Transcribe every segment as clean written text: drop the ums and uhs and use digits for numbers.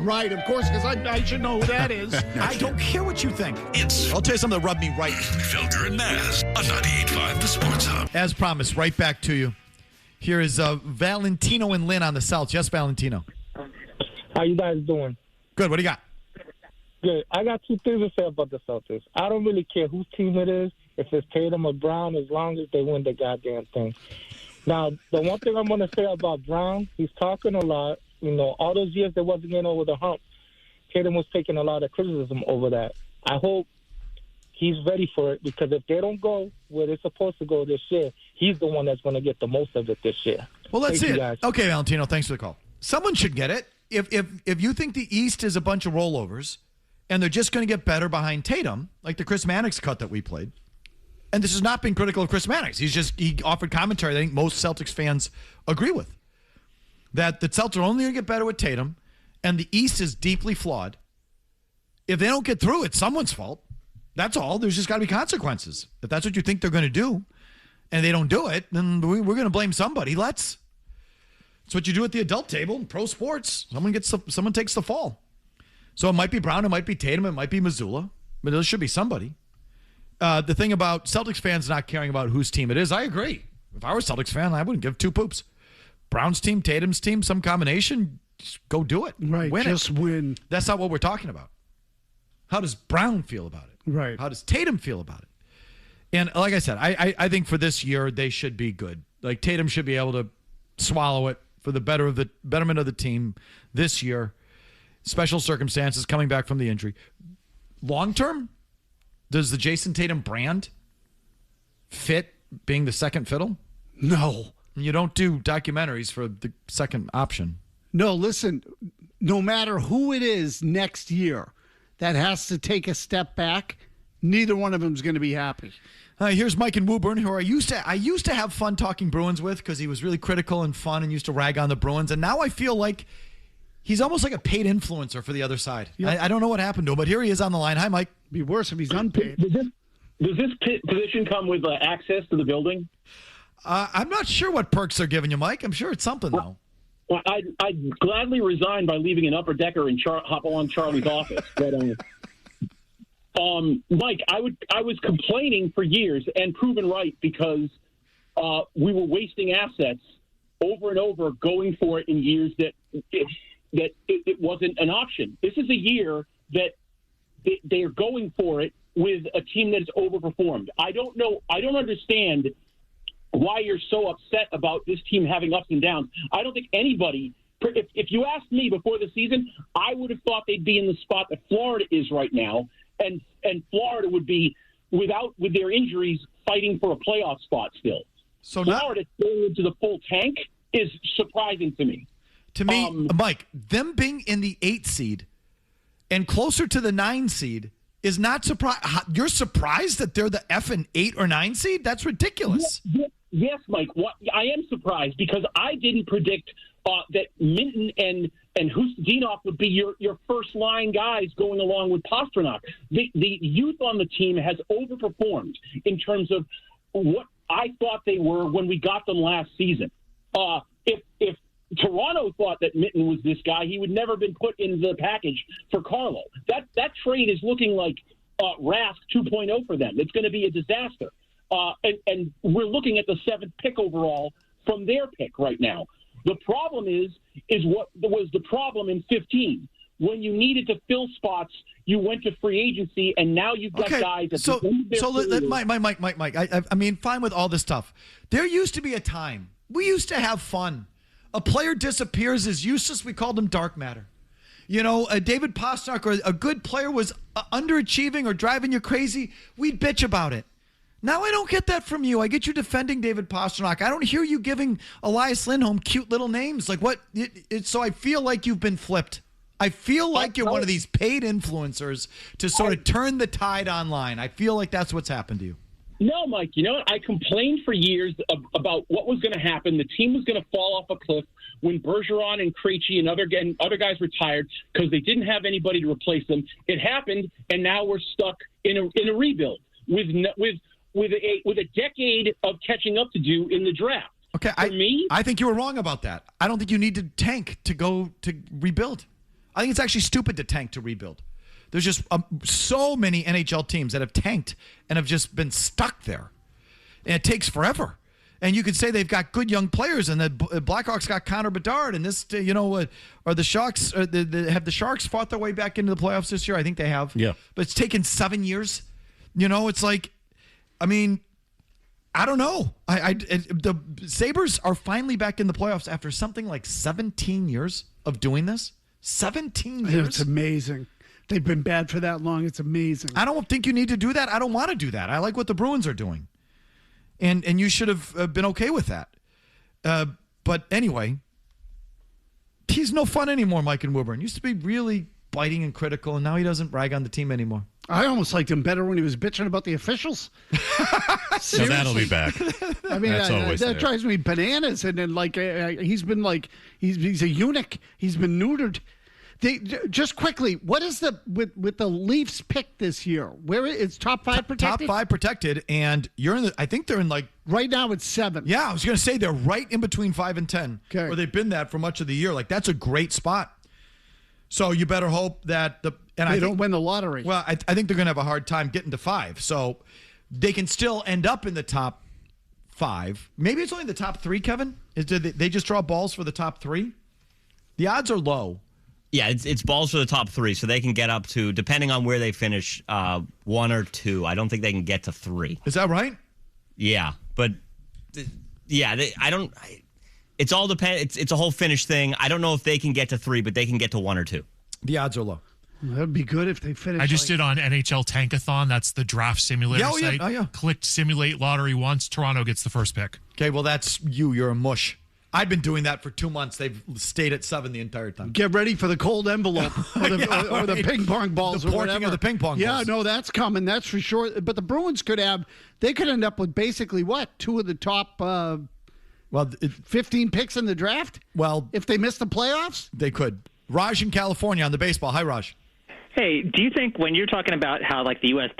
Right, of course, because I should know who that is. I don't care what you think. I'll tell you something that rubbed me right. Felger and Maz on 98.5 The Sports Hub. As promised, right back to you. Here is Valentino and Lynn on the Celtics. Yes, Valentino. How you guys doing? Good. What do you got? Good. I got two things to say about the Celtics. I don't really care whose team it is, if it's Tatum or Brown, as long as they win the goddamn thing. Now, the one thing I'm going to say about Brown, he's talking a lot. You know, all those years they wasn't getting over the hump, Tatum was taking a lot of criticism over that. I hope he's ready for it, because if they don't go where they're supposed to go this year, he's the one that's going to get the most of it this year. Well, let's see it. Guys. Okay, Valentino, thanks for the call. Someone should get it. If you think the East is a bunch of rollovers and they're just going to get better behind Tatum, like the Chris Mannix cut that we played, and this has not been critical of Chris Mannix. He offered commentary that I think most Celtics fans agree with, that the Celtics are only going to get better with Tatum, and the East is deeply flawed. If they don't get through, it's someone's fault. That's all. There's just got to be consequences. If that's what you think they're going to do, and they don't do it, then we're going to blame somebody. It's what you do at the adult table in pro sports. Someone takes the fall. So it might be Brown, it might be Tatum, it might be Mazzulla, but there should be somebody. The thing about Celtics fans not caring about whose team it is, I agree. If I were a Celtics fan, I wouldn't give two poops. Brown's team, Tatum's team, some combination, just go do it. Right, win. That's not what we're talking about. How does Brown feel about it? Right. How does Tatum feel about it? And like I said, I think for this year, they should be good. Like Tatum should be able to swallow it for the betterment of the team this year. Special circumstances coming back from the injury. Long term, does the Jason Tatum brand fit being the second fiddle? No. You don't do documentaries for the second option. No, listen, no matter who it is next year that has to take a step back, neither one of them is going to be happy. Here's Mike in Woburn, who I used to have fun talking Bruins with because he was really critical and fun and used to rag on the Bruins. And now I feel like he's almost like a paid influencer for the other side. Yep. I don't know what happened to him, but here he is on the line. Hi, Mike. It'd be worse if he's unpaid. Does this position come with access to the building? I'm not sure what perks they're giving you, Mike. I'm sure it's something, though. Well, I'd gladly resign by leaving an upper decker and hop along Charlie's office. But, Mike, I was complaining for years and proven right because we were wasting assets over and over, going for it in years that it wasn't an option. This is a year that they are going for it with a team that has overperformed. I don't know. I don't understand why you're so upset about this team having ups and downs. I don't think anybody, if you asked me before the season, I would have thought they'd be in the spot that Florida is right now, and Florida would be, with their injuries, fighting for a playoff spot still. So Florida going into the full tank is surprising to me. To me, Mike, them being in the 8 seed and closer to the 9 seed is not surprised. You're surprised that they're the effing 8 or 9 seed? That's ridiculous. Yes, Mike. I am surprised because I didn't predict that Minton and Hustadinov would be your first line guys going along with Pasternak. The youth on the team has overperformed in terms of what I thought they were when we got them last season. If Toronto thought that Minton was this guy, he would never have been put in the package for Carlo. That trade is looking like Rask 2.0 for them. It's going to be a disaster. And we're looking at the 7th pick overall from their pick right now. The problem is what was the problem in 15. When you needed to fill spots, you went to free agency, and now you've got guys at the end of their career. Mike, I mean, fine with all this stuff. There used to be a time. We used to have fun. A player disappears is useless. We called him dark matter. You know, David Pasternak or a good player was underachieving or driving you crazy. We'd bitch about it. Now I don't get that from you. I get you defending David Pasternak. I don't hear you giving Elias Lindholm cute little names. Like what? So I feel like you've been flipped. I feel like you're one of these paid influencers to sort of turn the tide online. I feel like that's what's happened to you. No, Mike, you know what? I complained for years about what was going to happen. The team was going to fall off a cliff when Bergeron and Krejci and other guys retired because they didn't have anybody to replace them. It happened, and now we're stuck in a rebuild with a decade of catching up to do in the draft. Okay, I think you were wrong about that. I don't think you need to tank to go to rebuild. I think it's actually stupid to tank to rebuild. There's just so many NHL teams that have tanked and have just been stuck there. And it takes forever. And you could say they've got good young players, and the Blackhawks got Connor Bedard, and this, are the Sharks? Have the Sharks fought their way back into the playoffs this year? I think they have. Yeah. But it's taken 7 years. It's like, I mean, I don't know. The Sabres are finally back in the playoffs after something like 17 years of doing this. 17 years. It's amazing. They've been bad for that long. It's amazing. I don't think you need to do that. I don't want to do that. I like what the Bruins are doing. And you should have been okay with that. But anyway, he's no fun anymore, Mike and Wilburn. Used to be really biting and critical, and now he doesn't brag on the team anymore. I almost liked him better when he was bitching about the officials. So that'll be back. I mean, that drives me bananas. And then, he's been he's a eunuch. He's been neutered. Just quickly, what is with the Leafs pick this year? Where it's top 5 protected? Top 5 protected, and you're in I think they're in right now it's 7. Yeah, I was going to say they're right in between 5 and 10. Okay. Or they've been that for much of the year. That's a great spot. So you better hope that they don't win the lottery. Well, I think they're going to have a hard time getting to 5. So they can still end up in the top 5. Maybe it's only the top 3, Kevin? Did they just draw balls for the top 3? The odds are low. Yeah, it's balls for the top 3, so they can get up to, depending on where they finish, 1 or 2. I don't think they can get to 3. Is that right? Yeah, but it's all depend. It's a whole finish thing. I don't know if they can get to 3, but they can get to 1 or 2. The odds are low. That'd be good if they finish. I just did on NHL Tankathon. That's the draft simulator site. Yeah. Clicked simulate lottery once. Toronto gets the first pick. Okay, well, that's you. You're a mush. I've been doing that for 2 months. They've stayed at 7 the entire time. Get ready for the cold envelope or the ping pong balls or whatever. Of the ping pong balls. Yeah, no, that's coming. That's for sure. But the Bruins could end up with basically 2 of the top 15 picks in the draft? Well, if they miss the playoffs? They could. Raj in California on the baseball. Hi, Raj. Hey, do you think when you're talking about how the U.S.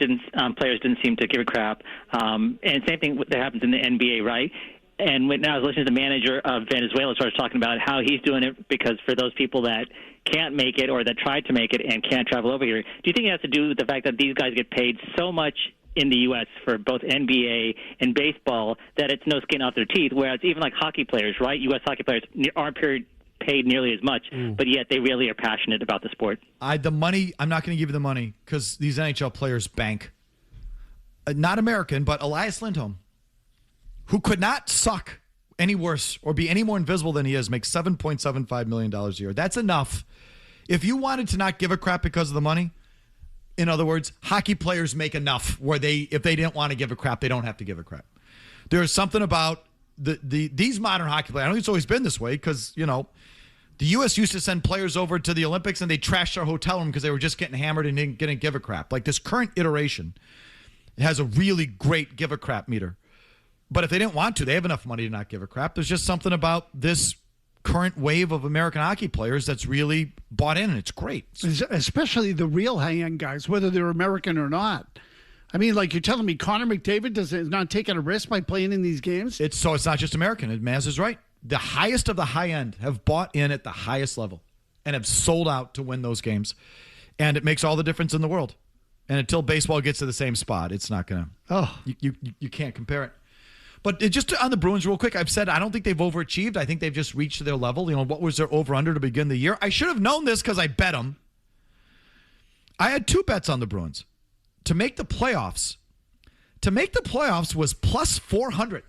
players didn't seem to give a crap, and same thing that happens in the NBA, right? And when I was listening to the manager of Venezuela starts talking about how he's doing it because for those people that can't make it or that tried to make it and can't travel over here, do you think it has to do with the fact that these guys get paid so much in the U.S. for both NBA and baseball that it's no skin off their teeth, whereas even hockey players, right, U.S. hockey players aren't paid nearly as much, but yet they really are passionate about the sport? The money, I'm not going to give you the money because these NHL players bank. Not American, but Elias Lindholm, who could not suck any worse or be any more invisible than he is, makes $7.75 million a year. That's enough. If you wanted to not give a crap because of the money, in other words, hockey players make enough where if they didn't want to give a crap, they don't have to give a crap. There's something about these modern hockey players. I don't think it's always been this way because, the U.S. used to send players over to the Olympics and they trashed our hotel room because they were just getting hammered and didn't give a crap. This current iteration has a really great give a crap meter. But if they didn't want to, they have enough money to not give a crap. There's just something about this current wave of American hockey players that's really bought in, and it's great. Especially the real high-end guys, whether they're American or not. I mean, you're telling me Connor McDavid is not taking a risk by playing in these games? It's not just American. Maz is right. The highest of the high end have bought in at the highest level and have sold out to win those games. And it makes all the difference in the world. And until baseball gets to the same spot, it's not going to. Oh, you can't compare it. But just on the Bruins real quick, I've said I don't think they've overachieved. I think they've just reached their level. What was their over-under to begin the year? I should have known this because I bet them. I had 2 bets on the Bruins. To make the playoffs was plus 400.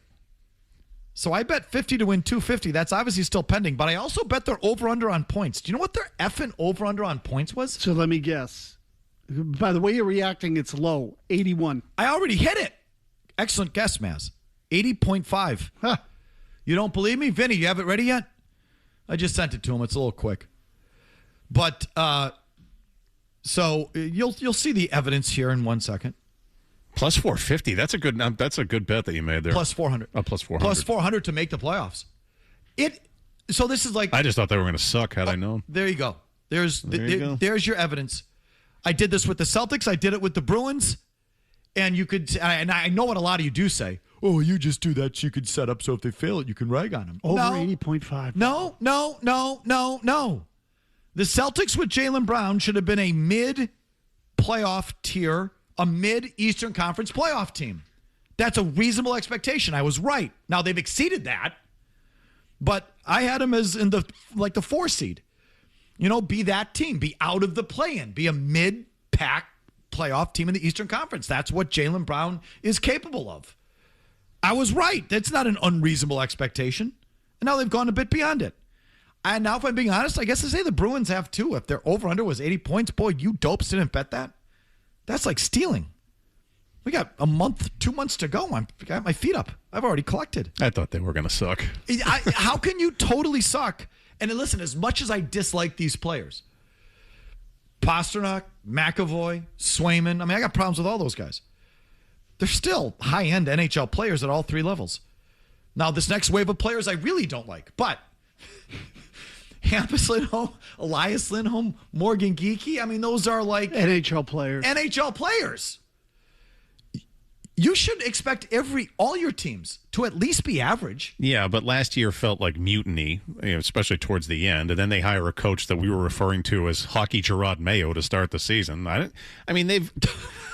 So I bet 50 to win 250. That's obviously still pending. But I also bet their over-under on points. Do you know what their effing over-under on points was? So let me guess. By the way you're reacting, it's low. 81. I already hit it. Excellent guess, Maz. 80.5. Huh. You don't believe me? Vinny, you have it ready yet? I just sent it to him. It's a little quick. But so you'll see the evidence here in 1 second. Plus 450. That's a good bet that you made there. Plus 400. Plus 400. Plus 400 to make the playoffs. So this is I just thought they were going to suck had I known. There you go. There's your evidence. I did this with the Celtics. I did it with the Bruins. And I know what a lot of you do say. Oh, you just do that so you can set up so if they fail it, you can rag on them. Over 80.5. No. The Celtics with Jaylen Brown should have been a mid-playoff tier, a mid-Eastern Conference playoff team. That's a reasonable expectation. I was right. Now, they've exceeded that, but I had them as in the 4 seed. Be that team. Be out of the play-in. Be a mid-pack playoff team in the Eastern Conference. That's what Jaylen Brown is capable of. I was right. That's not an unreasonable expectation. And now they've gone a bit beyond it. And now, if I'm being honest, I guess I say the Bruins have too. If their over-under was 80 points, boy, you dopes didn't bet that. That's like stealing. We got 2 months to go. I got my feet up. I've already collected. I thought they were going to suck. How can you totally suck? And listen, as much as I dislike these players, Pastrnak, McAvoy, Swayman, I got problems with all those guys. They're still high-end NHL players at all 3 levels. Now, this next wave of players I really don't like, but Hampus Lindholm, Elias Lindholm, Morgan Geekie, those are like NHL players. NHL players. You should expect all your teams to at least be average. Yeah, but last year felt like mutiny, especially towards the end. And then they hire a coach that we were referring to as Hockey Gerard Mayo to start the season. They've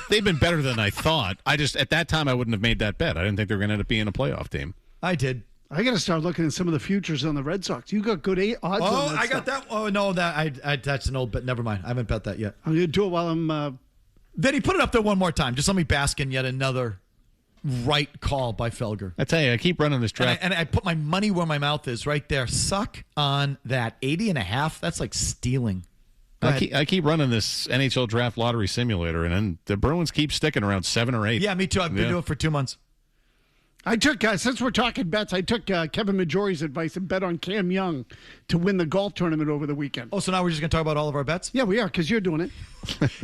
been better than I thought. At that time, I wouldn't have made that bet. I didn't think they were going to end up being a playoff team. I did. I got to start looking at some of the futures on the Red Sox. You got good odds on that. I got that. Oh, no, that's an old bet. Never mind. I haven't bet that yet. I'm going to do it while I'm... Vinny, put it up there one more time. Just let me bask in yet another right call by Felger. I tell you, I keep running this draft. And I put my money where my mouth is right there. Suck on that 80.5. That's like stealing. I keep running this NHL draft lottery simulator, and then the Bruins keep sticking around 7 or 8. Yeah, me too. I've been doing it for 2 months. I took, since we're talking bets, I took Kevin Majori's advice and bet on Cam Young to win the golf tournament over the weekend. Oh, so now we're just going to talk about all of our bets? Yeah, we are, because you're doing it.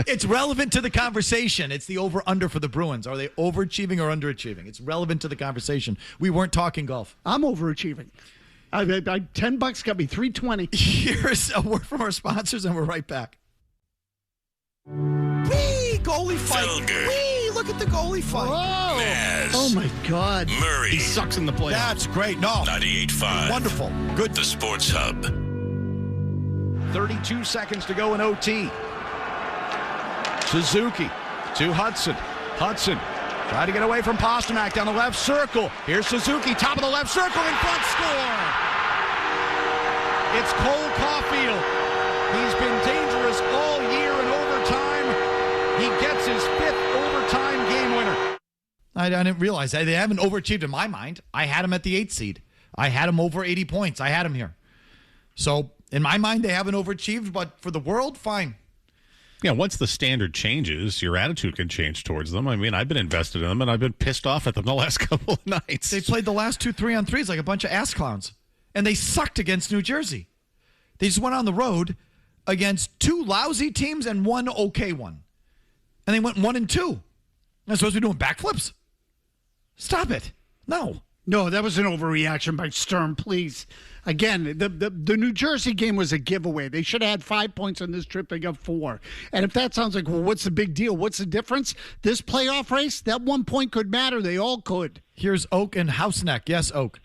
It's relevant to the conversation. It's the over-under for the Bruins. Are they overachieving or underachieving? It's relevant to the conversation. We weren't talking golf. I'm overachieving. $10 got me $320. Here's a word from our sponsors, and we're right back. Whee! Goalie fight. Felger. Whee! Look at the goalie fight. Whoa! Maz. Oh, my God. Murray. He sucks in the playoffs. That's great. No. 98.5. Wonderful. Good. The Sports Hub. 32 seconds to go in OT. Suzuki to Hudson. Hudson try to get away from Pastrnak down the left circle. Here's Suzuki, top of the left circle, in front, score! It's Cole Caulfield. He's been dangerous all year in overtime. He gets his 5th overtime game winner. I didn't realize that. They haven't overachieved in my mind. I had him at the 8th seed. I had him over 80 points. I had him here. So, in my mind, they haven't overachieved, but for the world, fine. Yeah, once the standard changes, your attitude can change towards them. I've been invested in them, and I've been pissed off at them the last couple of nights. They played the last 2 3-on-3s like a bunch of ass clowns, and they sucked against New Jersey. They just went on the road against 2 lousy teams and 1 okay one. And they went 1-2. They're supposed to be doing backflips? Stop it. No, that was an overreaction by Sturm, please. Again, the New Jersey game was a giveaway. They should have had 5 points on this trip. They got 4. And if that sounds like, well, what's the big deal? What's the difference? This playoff race, that 1 point could matter. They all could. Here's Oak and Houseneck. Yes, Oak.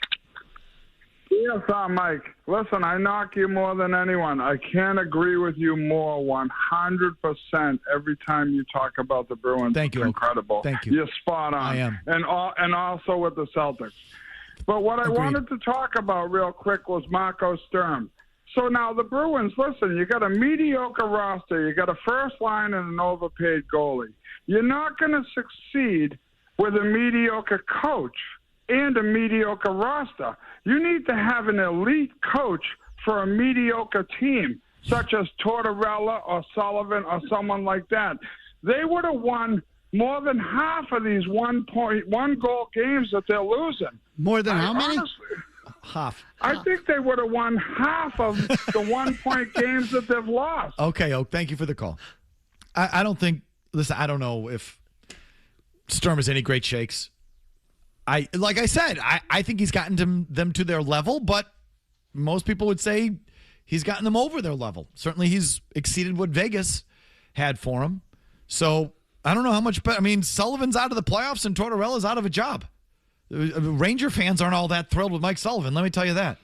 Yes, Mike. Listen, I knock you more than anyone. I can't agree with you more 100% every time you talk about the Bruins. Thank you, it's Oak. incredible. Thank you. You're spot on. I am. And also with the Celtics. But what I wanted to talk about real quick was Marco Sturm. So now the Bruins, listen, you got a mediocre roster. You got a first line and an overpaid goalie. You're not going to succeed with a mediocre coach and a mediocre roster. You need to have an elite coach for a mediocre team, such as Tortorella or Sullivan or someone like that. They would have won more than half of these 1-goal games that they're losing. More than how many? Honestly, half. I think they would have won half of the 1-point games that they've lost. Okay, Oak, thank you for the call. I don't think, listen, I don't know if Sturm has any great shakes. Like I said, I think he's gotten them to their level, but most people would say he's gotten them over their level. Certainly he's exceeded what Vegas had for him. So I don't know how much better. I mean, Sullivan's out of the playoffs and Tortorella's out of a job. Ranger fans aren't all that thrilled with Mike Sullivan, let me tell you that.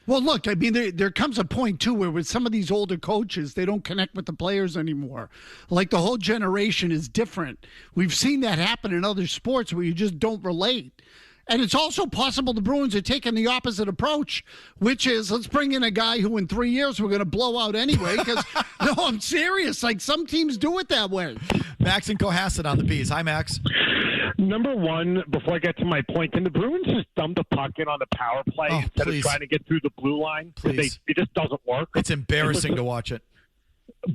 Well, look, I mean, there comes a point, too, where with some of these older coaches, they don't connect with the players anymore. Like, the whole generation is different. We've seen that happen in other sports where you just don't relate. And it's also possible the Bruins are taking the opposite approach, which is let's bring in a guy who in 3 years we're going to blow out anyway. Because, no, I'm serious. Like, some teams do it that way. Max and Cohasset on the B's. Hi, Max. Number one, before I get to my point, can the Bruins just dump the puck in on the power play instead of trying to get through the blue line? Please. It just doesn't work. It's embarrassing to watch it.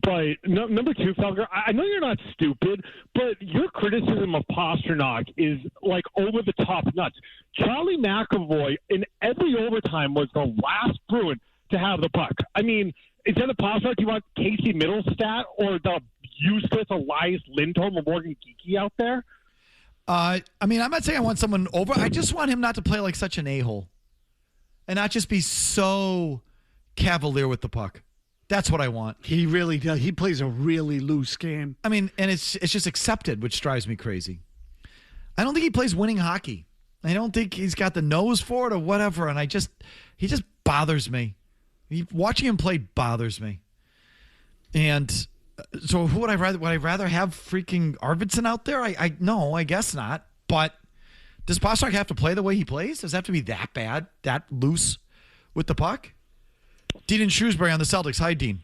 But number two, Felger, I know you're not stupid, but your criticism of Pastrnak is like over the top nuts. Charlie McAvoy in every overtime was the last Bruin to have the puck. I mean, instead of Pastrnak, you want Casey Middlestat or the useless Elias Lindholm or Morgan Geekie out there? I mean, I'm not saying I want someone over. I just want him not to play like such an a-hole and not just be so cavalier with the puck. That's what I want. He really does. He plays a really loose game. I mean, and it's just accepted, which drives me crazy. I don't think he plays winning hockey. I don't think he's got the nose for it or whatever, and he just bothers me. Watching him play bothers me. And so who would I rather? Would I rather have freaking Arvidsson out there? No, I guess not. But does Pastrnak have to play the way he plays? Does it have to be that bad, that loose with the puck? Dean in Shrewsbury on the Celtics. Hi, Dean.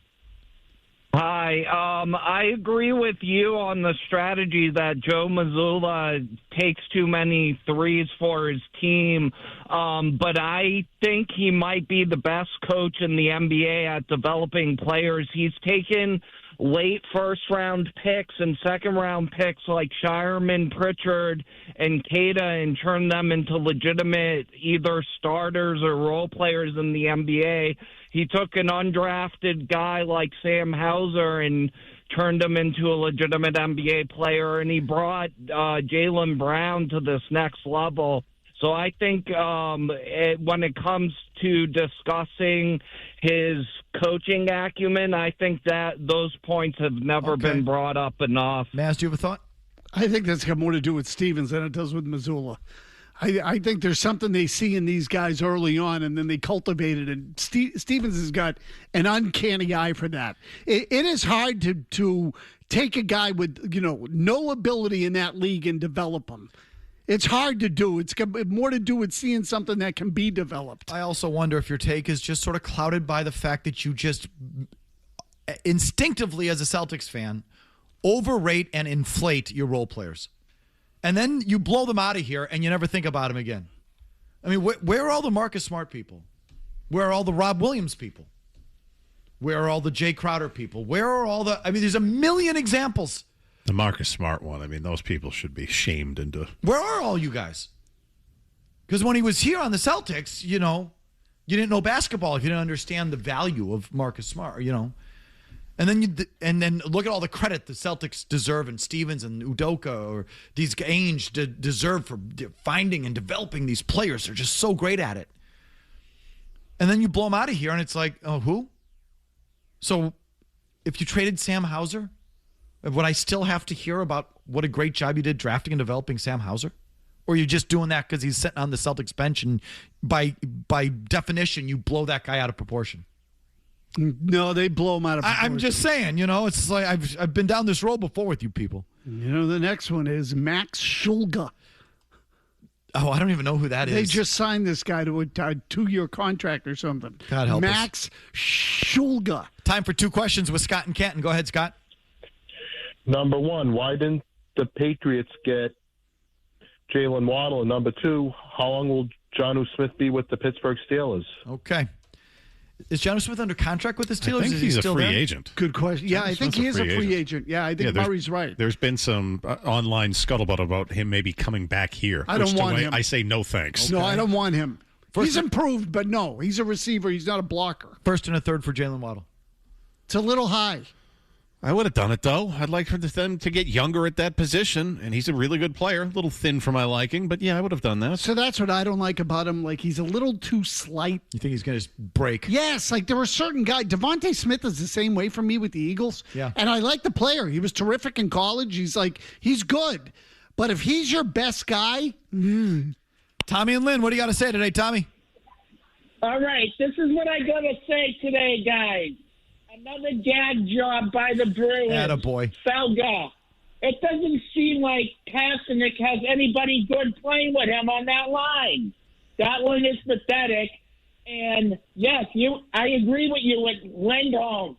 Hi. I agree with you on the strategy that Joe Mazzulla takes too many threes for his team. But I think he might be the best coach in the NBA at developing players. He's taken late first-round picks and second-round picks like Shireman, Pritchard, and Keita and turned them into legitimate either starters or role players in the NBA. He took an undrafted guy like Sam Hauser and turned him into a legitimate NBA player, and he brought Jaylen Brown to this next level. So I think when it comes to discussing his coaching acumen, I think that those points have never been brought up enough. Maz, do you have a thought? I think that's got more to do with Stevens than it does with Mazzulla. I think there's something they see in these guys early on, and then they cultivate it. And Stevens has got an uncanny eye for that. It is hard to take a guy with no ability in that league and develop him. It's hard to do. It's got more to do with seeing something that can be developed. I also wonder if your take is just sort of clouded by the fact that you just instinctively, as a Celtics fan, overrate and inflate your role players. And then you blow them out of here and you never think about them again. I mean, where are all the Marcus Smart people? Where are all the Rob Williams people? Where are all the Jay Crowder people? Where are all the... I mean, there's a million examples. The Marcus Smart one, I mean, those people should be shamed into... Where are all you guys? Because when he was here on the Celtics, you didn't know basketball if you didn't understand the value of Marcus Smart, And then look at all the credit the Celtics deserve, and Stevens and Udoka or these Ainge deserve for finding and developing these players. They're just so great at it. And then you blow them out of here, and it's like, oh, who? So if you traded Sam Hauser, would I still have to hear about what a great job you did drafting and developing Sam Hauser? Or are you just doing that because he's sitting on the Celtics bench, and by definition, you blow that guy out of proportion? No, they blow him out of proportion. I'm just saying, it's like I've been down this road before with you people. The next one is Max Shulga. Oh, I don't even know who that is. They just signed this guy to a 2-year contract or something. God help us. Max Shulga. Time for 2 questions with Scott and Canton. Go ahead, Scott. Number one, why didn't the Patriots get Jalen Waddle? And number two, how long will Jonnu Smith be with the Pittsburgh Steelers? Okay. Is Jonnu Smith under contract with the Steelers? I think he's still a free there? agent. Good question. Yeah, I think he is a free agent. Yeah, I think Murray's right. There's been some online scuttlebutt about him maybe coming back here. I don't want him. I say no thanks. No, I don't want him. He's improved, but no, he's a receiver. He's not a blocker. First and a third for Jalen Waddle. It's a little high. I would have done it, though. I'd like for them to get younger at that position, and he's a really good player. A little thin for my liking, but yeah, I would have done that. So that's what I don't like about him. Like, he's a little too slight. You think he's going to break? Yes, like there were certain guys. Devontae Smith is the same way for me with the Eagles. Yeah. And I like the player. He was terrific in college. He's good. But if he's your best guy... Tommy and Lynn, what do you got to say today, Tommy? All right, this is what I got to say today, guys. Another gag job by the Bruins. Attaboy. Felga. It doesn't seem like Pasternak has anybody good playing with him on that line. That one is pathetic. And, yes, I agree with you with Lindholm,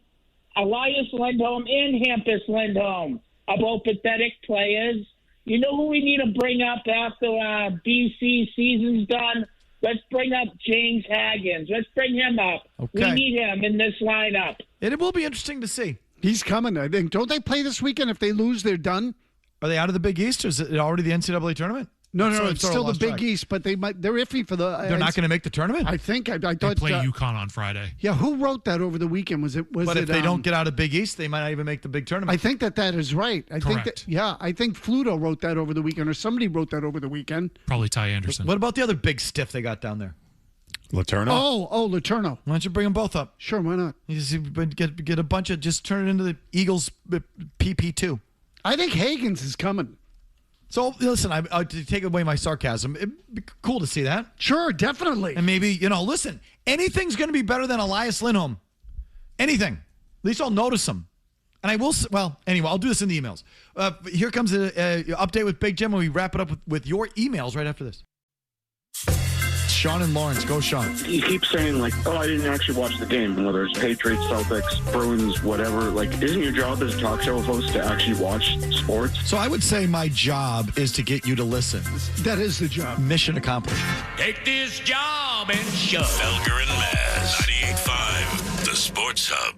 Elias Lindholm, and Hampus Lindholm about pathetic players. You know who we need to bring up after BC season's done? Let's bring up James Haggins. Let's bring him up. Okay. We need him in this lineup. It will be interesting to see. He's coming, I think. Don't they play this weekend? If they lose, they're done? Are they out of the Big East, or is it already the NCAA tournament? No, it's still the Big East, but they're iffy for the... They're not going to make the tournament? I think. I thought... They play UConn on Friday. Yeah, who wrote that over the weekend? But if they don't get out of Big East, they might not even make the big tournament. I think that is right. I think Fluto wrote that over the weekend, or somebody wrote that over the weekend. Probably Ty Anderson. What about the other big stiff they got down there? Letourneau? Oh, Letourneau. Why don't you bring them both up? Sure, why not? You just get a bunch of, just turn it into the Eagles PP2. I think Haggins is coming. So, listen, to take away my sarcasm, it'd be cool to see that. Sure, definitely. And maybe, listen, anything's going to be better than Elias Lindholm. Anything. At least I'll notice them. And I will, anyway, I'll do this in the emails. Here comes an update with Big Jim, and we wrap it up with your emails right after this. Sean and Lawrence. Go, Sean. You keep saying, I didn't actually watch the game, whether it's Patriots, Celtics, Bruins, whatever. Isn't your job as a talk show host to actually watch sports? So I would say my job is to get you to listen. That is the job. Mission accomplished. Take this job and shove. Felger and Maz, 98.5, the Sports Hub.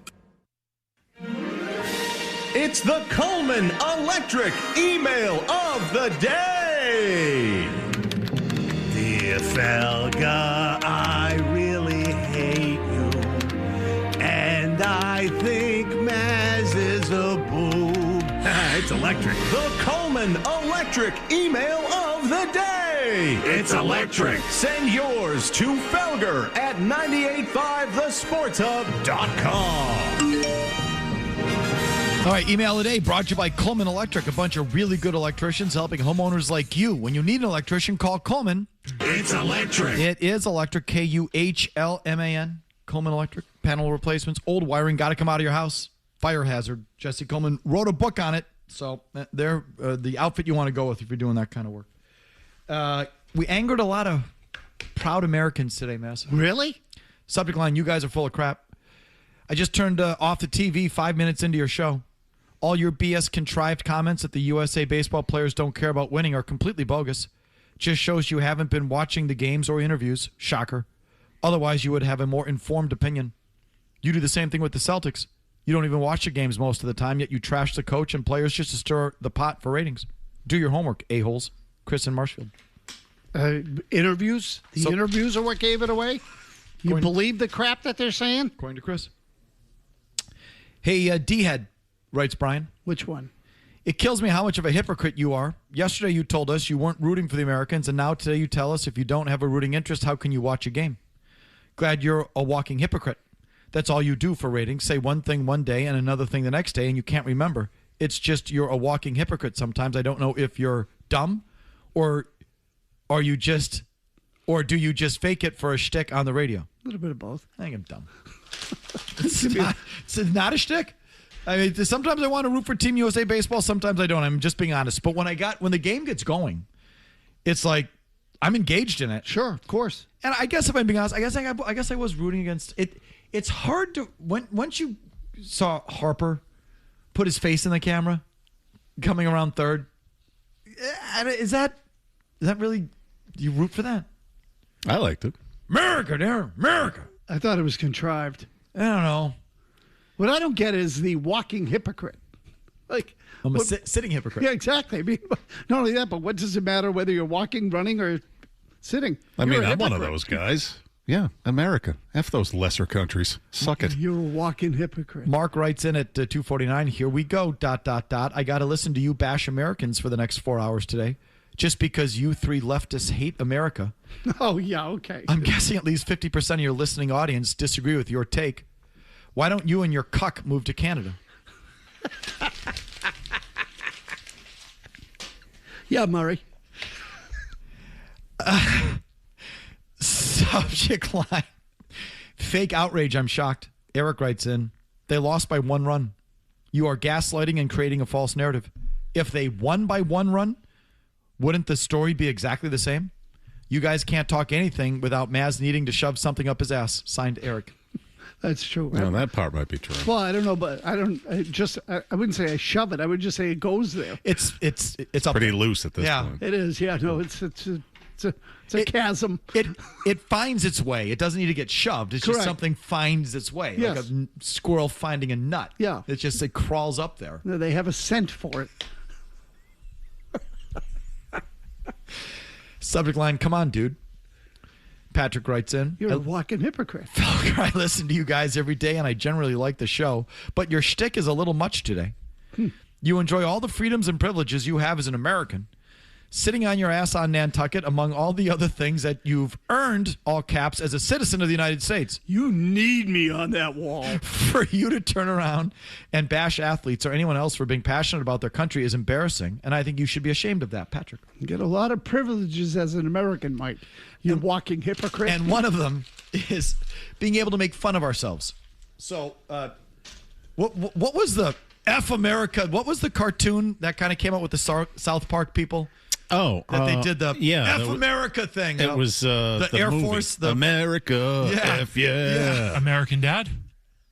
It's the Coleman Electric email of the day. Dear Felga, I really hate you, and I think Maz is a boob. It's electric. The Coleman Electric email of the day. It's electric. Send yours to Felger at 985thesportshub.com. All right, email a day brought to you by Coleman Electric, a bunch of really good electricians helping homeowners like you. When you need an electrician, call Coleman. It's electric. It is electric, Kuhlman. Coleman Electric, panel replacements, old wiring, got to come out of your house. Fire hazard. Jesse Coleman wrote a book on it, so they're the outfit you want to go with if you're doing that kind of work. We angered a lot of proud Americans today, Mass. Really? Subject line, you guys are full of crap. I just turned off the TV 5 minutes into your show. All your BS contrived comments that the USA baseball players don't care about winning are completely bogus. Just shows you haven't been watching the games or interviews. Shocker. Otherwise, you would have a more informed opinion. You do the same thing with the Celtics. You don't even watch the games most of the time, yet you trash the coach and players just to stir the pot for ratings. Do your homework, a-holes. Chris in Marshfield. Interviews? The interviews are what gave it away? You believe the crap that they're saying? According to Chris. Hey, D-Head, writes Brian. Which one? It kills me how much of a hypocrite you are. Yesterday you told us you weren't rooting for the Americans, and now today you tell us if you don't have a rooting interest, how can you watch a game? Glad you're a walking hypocrite. That's all you do for ratings. Say one thing one day and another thing the next day, and you can't remember. It's just you're a walking hypocrite sometimes. I don't know if you're dumb or do you just fake it for a shtick on the radio? A little bit of both. I think I'm dumb. It's not a shtick. I mean, sometimes I want to root for Team USA baseball. Sometimes I don't. I'm just being honest. But when the game gets going, it's like I'm engaged in it. Sure, of course. And I guess if I'm being honest, I guess I was rooting against it. It's hard to once you saw Harper put his face in the camera, coming around third. Is that really? Do you root for that? I liked it. America. I thought it was contrived. I don't know. What I don't get is the walking hypocrite. I'm a sitting hypocrite. Yeah, exactly. I mean, not only that, but what does it matter whether you're walking, running, or sitting? I'm one of those guys. Yeah, America. F those lesser countries. Suck it. You're a walking hypocrite. Mark writes in at 2:49. Here we go. ... I got to listen to you bash Americans for the next 4 hours today. Just because you three leftists hate America. Oh, yeah, okay. I'm guessing at least 50% of your listening audience disagree with your take. Why don't you and your cuck move to Canada? Yeah, Murray. Subject line. Fake outrage, I'm shocked. Eric writes in, they lost by 1 run. You are gaslighting and creating a false narrative. If they won by 1 run, wouldn't the story be exactly the same? You guys can't talk anything without Maz needing to shove something up his ass. Signed, Eric. That's true. No, that part might be true. Well, I don't know, but I wouldn't say I shove it. I would just say it goes there. It's pretty loose at this point. It is. Yeah, no, it's a chasm. It finds its way. It doesn't need to get shoved. It's Correct. just something finds its way. Yes. Like a squirrel finding a nut. Yeah. It crawls up there. No, they have a scent for it. Subject line, come on, dude. Patrick writes in. You're a walking hypocrite. Felger, I listen to you guys every day, and I generally like the show, but your shtick is a little much today. You enjoy all the freedoms and privileges you have as an American, sitting on your ass on Nantucket among all the other things that you've earned, all caps, as a citizen of the United States. You need me on that wall. For you to turn around and bash athletes or anyone else for being passionate about their country is embarrassing, and I think you should be ashamed of that, Patrick. You get a lot of privileges as an American, Mike. You walking hypocrite. And one of them is being able to make fun of ourselves. So, what was the F America? What was the cartoon that kind of came out with the South Park people? Oh, that they did the F America thing. It was the Air movie. Force, America, F yeah. American Dad?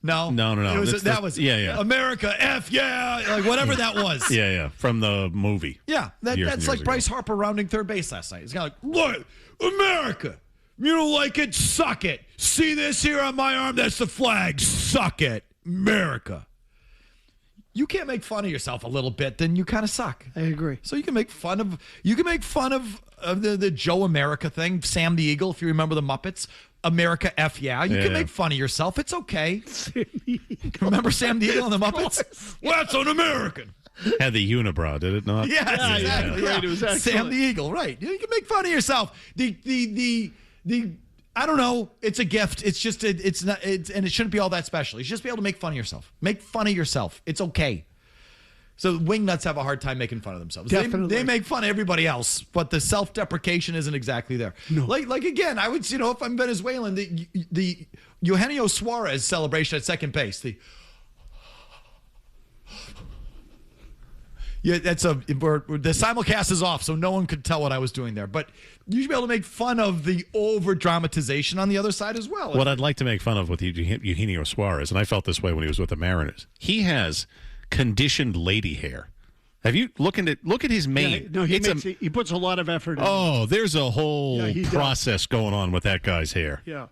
No. It was that was America, F yeah, like whatever that was. Yeah, from the movie. Yeah, that's like Bryce Harper rounding third base last night. It's kind of like, look, America, you don't like it, suck it. See this here on my arm? That's the flag. Suck it, America. You can't make fun of yourself a little bit, then you kind of suck. I agree. So you can make fun of the Joe America thing, Sam the Eagle, if you remember the Muppets. America F yeah. You can make fun of yourself. It's okay. Remember Sam the Eagle and the Muppets? Well, that's un-American. Had the unibrow, did it not? Yes, exactly. Right, it was Sam the Eagle, right. You can make fun of yourself. The I don't know. It's a gift. It's just it's not. And it shouldn't be all that special. You should just be able to make fun of yourself. Make fun of yourself. It's okay. So wingnuts have a hard time making fun of themselves. Definitely. They make fun of everybody else, but the self-deprecation isn't exactly there. No. Like again, I would, if I'm Venezuelan, the Eugenio Suarez celebration at second base. The simulcast is off, so no one could tell what I was doing there. But you should be able to make fun of the over-dramatization on the other side as well. What I'd like to make fun of with Eugenio Suarez, and I felt this way when he was with the Mariners, he has conditioned lady hair. Have you look at his mane? Yeah, no, he puts a lot of effort in. Oh, there's a whole process going on with that guy's hair. Yeah.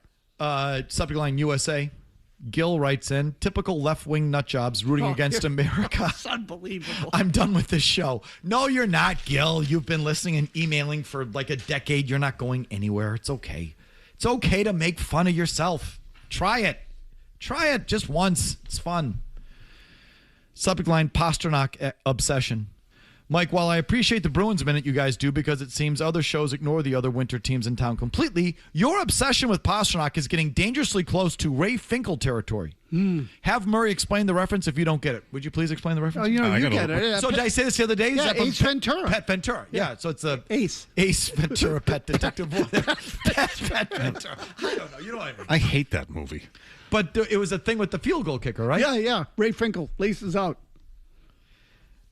Subject line USA. Gil writes in, typical left-wing nut jobs rooting against America. It's unbelievable. I'm done with this show. No, you're not, Gil. You've been listening and emailing for like a decade. You're not going anywhere. It's okay. It's okay to make fun of yourself. Try it. Try it just once. It's fun. Subject line, Pasternak obsession. Mike, while I appreciate the Bruins minute you guys do because it seems other shows ignore the other winter teams in town completely, your obsession with Pasternak is getting dangerously close to Ray Finkel territory. Have Murray explain the reference if you don't get it. Would you please explain the reference? Oh, you get it. So did I say this the other day? Yeah, Ace Ventura. Pet Ventura. Yeah, so it's a Ace Ventura, Pet Detective. Pet Ventura. I don't know. You know what I mean. I hate that movie. But it was a thing with the field goal kicker, right? Yeah. Ray Finkel laces out.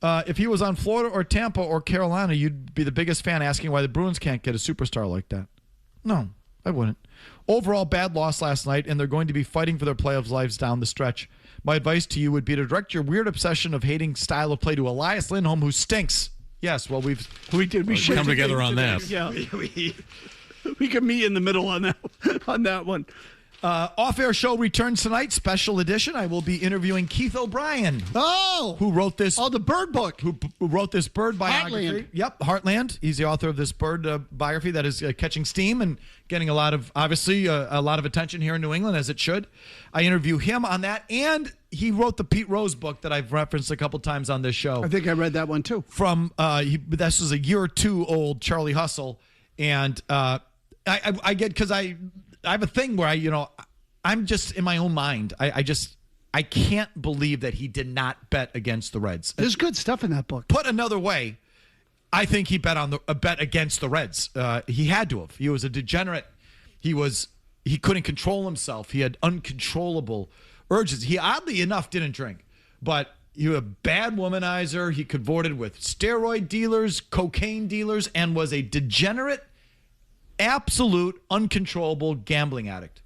If he was on Florida or Tampa or Carolina, you'd be the biggest fan asking why the Bruins can't get a superstar like that. No, I wouldn't. Overall, bad loss last night, and they're going to be fighting for their playoff lives down the stretch. My advice to you would be to direct your weird obsession of hating style of play to Elias Lindholm, who stinks. Yes, well, we should come together on that. Yeah, we can meet in the middle on that one. Off-air show returns tonight, special edition. I will be interviewing Keith O'Brien. Oh! Who wrote this? Oh, the bird book. Who wrote this bird biography. Heartland. Yep, Heartland. He's the author of this bird biography that is catching steam and getting a lot of attention here in New England, as it should. I interview him on that, and he wrote the Pete Rose book that I've referenced a couple times on this show. I think I read that one, too. From, this was a year or two old, Charlie Hustle, and I get, because I have a thing where I'm just in my own mind. I can't believe that he did not bet against the Reds. There's good stuff in that book. Put another way, I think he bet against the Reds. He had to have. He was a degenerate. He he couldn't control himself. He had uncontrollable urges. He, oddly enough, didn't drink. But he was a bad womanizer. He cavorted with steroid dealers, cocaine dealers, and was a degenerate, absolute, uncontrollable gambling addict.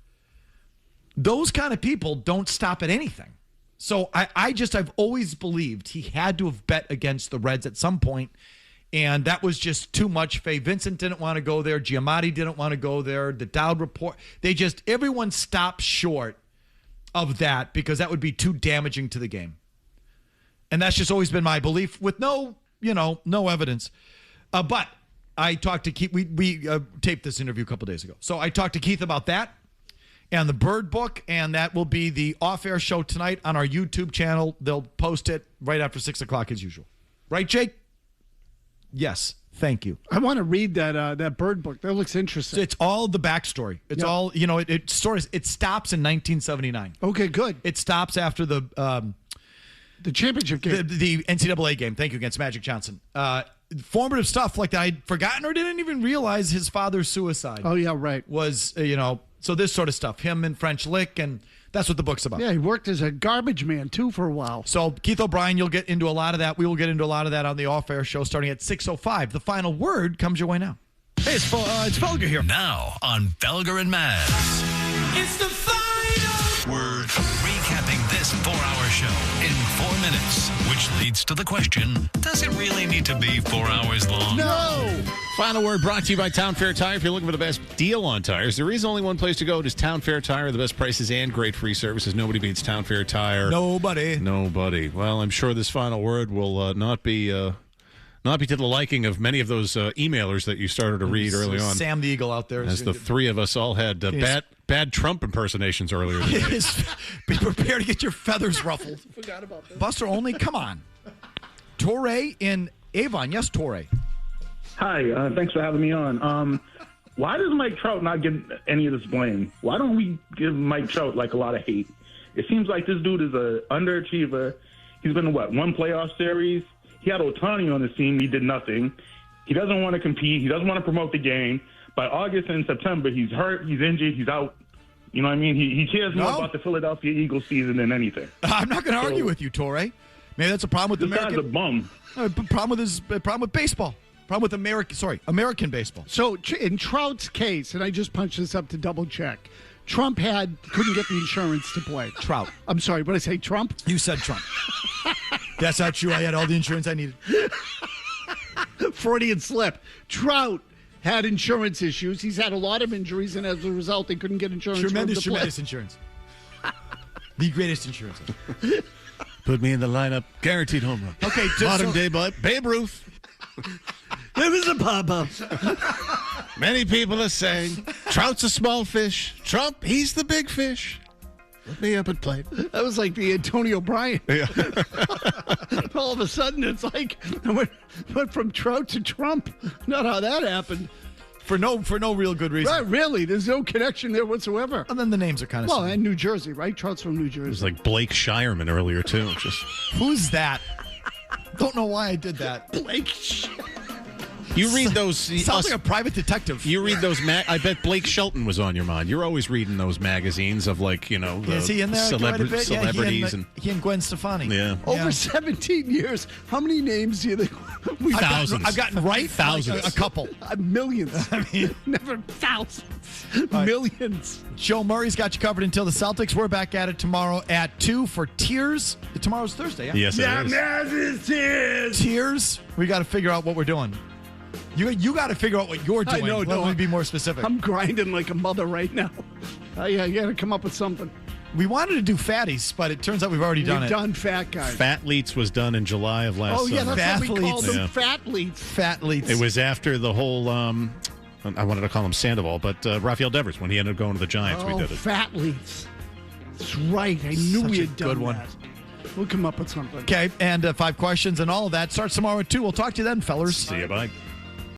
Those kind of people don't stop at anything. So I've always believed he had to have bet against the Reds at some point, and that was just too much. Faye Vincent didn't want to go there. Giamatti didn't want to go there. The Dowd report, everyone stopped short of that because that would be too damaging to the game. And that's just always been my belief with no evidence. But I talked to Keith. We taped this interview a couple days ago. So I talked to Keith about that and the Bird Book, and that will be the off-air show tonight on our YouTube channel. They'll post it right after 6 o'clock as usual. Right, Jake? Yes. Thank you. I want to read that Bird Book. That looks interesting. It's all the backstory. It's all, it stops in 1979. Okay, good. It stops after the championship game. The NCAA game. Thank you, against Magic Johnson. Formative stuff like that I'd forgotten or didn't even realize his father's suicide. Oh, yeah, right. Was, so this sort of stuff. Him and French Lick, and that's what the book's about. Yeah, he worked as a garbage man, too, for a while. So Keith O'Brien, you'll get into a lot of that. We will get into a lot of that on the off-air show starting at 6:05. The final word comes your way now. Hey, it's Felger here. Now on Felger and Maz. It's the final word. Recapping this 4-hour show in 4 minutes, which leads to the question, does it really need to be 4 hours long? No! Final word brought to you by Town Fair Tire. If you're looking for the best deal on tires, there is only one place to go. It is Town Fair Tire. The best prices and great free services. Nobody beats Town Fair Tire. Nobody. Well, I'm sure this final word will not be to the liking of many of those emailers that you started to read early on. Sam the Eagle out there. As the three of us all had bad Trump impersonations earlier today. Be prepared to get your feathers ruffled. Forgot about that. Buster Olney, come on. Torrey in Avon. Yes, Torrey. Hi, thanks for having me on. Why does Mike Trout not get any of this blame? Why don't we give Mike Trout a lot of hate? It seems like this dude is an underachiever. He's been in one playoff series. He had Ohtani on his team. He did nothing. He doesn't want to compete. He doesn't want to promote the game. By August and September, he's hurt. He's injured. He's out. You know what I mean? He cares more about the Philadelphia Eagles season than anything. I'm not going to argue with you, Torrey. Maybe that's a problem with this guy's a bum. Problem with baseball. Problem with American baseball. So in Trout's case, and I just punched this up to double check, Trump couldn't get the insurance to play. Trout. I'm sorry, what did I say, Trump? You said Trump. That's not true. I had all the insurance I needed. Freudian slip. Trout had insurance issues. He's had a lot of injuries, and as a result, they couldn't get insurance. Tremendous insurance. The greatest insurance. Put me in the lineup. Guaranteed home run. Okay, modern day Babe Ruth. There was a pop-up. Many people are saying Trout's a small fish. Trump, he's the big fish. Let me up and play. That was like the Antonio Bryan. Yeah. All of a sudden, it's like went from Trout to Trump. Not how that happened. For no real good reason. Right, really. There's no connection there whatsoever. And then the names are kind of well, and New Jersey, right? Trout's from New Jersey. It was like Blake Shireman earlier, too. Who's that? Don't know why I did that. Blake Shireman. You read those. Sounds like a private detective. You read those. I bet Blake Shelton was on your mind. You're always reading those magazines of Is he in there celebrities he and Gwen Stefani. Yeah. Over 17 years, how many names do you think we've Thousands. I've gotten right. Thousands. A couple. Millions. I mean, never thousands. Right. Millions. Joe Murray's got you covered until the Celtics. We're back at it tomorrow at 2 for Tears. Tomorrow's Thursday. Yeah? Yes, it is. Tears. Tears. We got to figure out what we're doing. You got to figure out what you're doing. I know. Let me be more specific. I'm grinding like a mother right now. You got to come up with something. We wanted to do fatties, but it turns out we've already done it. We've done fat guys. Fatleets was done in July of last summer. Oh, yeah, that's what we called them. Yeah. Fatleets. Fatleets. It was after the whole, I wanted to call him Sandoval, but Rafael Devers, when he ended up going to the Giants, we did it. Fatleets. That's right. I knew we had done good one. that. We'll come up with something. Okay, and 5 questions and all of that starts tomorrow at 2. We'll talk to you then, fellers. See you, bye.